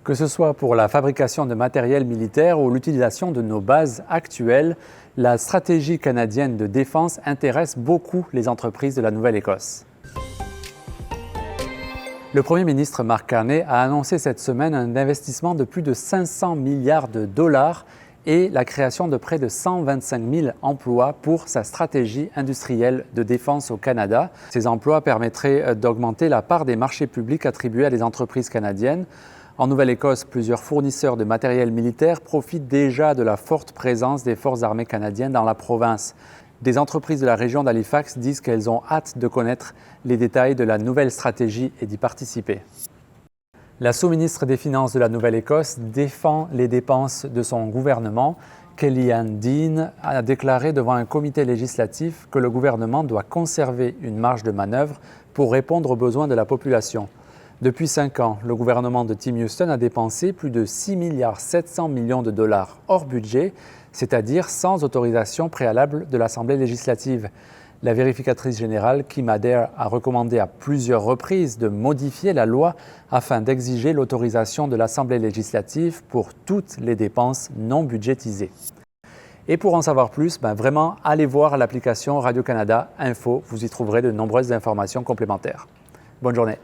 Que ce soit pour la fabrication de matériel militaire ou l'utilisation de nos bases actuelles, la stratégie canadienne de défense intéresse beaucoup les entreprises de la Nouvelle-Écosse. Le Premier ministre Mark Carney a annoncé cette semaine un investissement de plus de 500 milliards de dollars et la création de près de 125 000 emplois pour sa stratégie industrielle de défense au Canada. Ces emplois permettraient d'augmenter la part des marchés publics attribués à des entreprises canadiennes. En Nouvelle-Écosse, plusieurs fournisseurs de matériel militaire profitent déjà de la forte présence des forces armées canadiennes dans la province. Des entreprises de la région d'Halifax disent qu'elles ont hâte de connaître les détails de la nouvelle stratégie et d'y participer. La sous-ministre des Finances de la Nouvelle-Écosse défend les dépenses de son gouvernement. Kellyanne Dean a déclaré devant un comité législatif que le gouvernement doit conserver une marge de manœuvre pour répondre aux besoins de la population. Depuis 5 ans, le gouvernement de Tim Houston a dépensé plus de 6,7 milliards de dollars hors budget, c'est-à-dire sans autorisation préalable de l'Assemblée législative. La vérificatrice générale Kim Adair a recommandé à plusieurs reprises de modifier la loi afin d'exiger l'autorisation de l'Assemblée législative pour toutes les dépenses non budgétisées. Et pour en savoir plus, vraiment, allez voir l'application Radio-Canada Info. Vous y trouverez de nombreuses informations complémentaires. Bonne journée.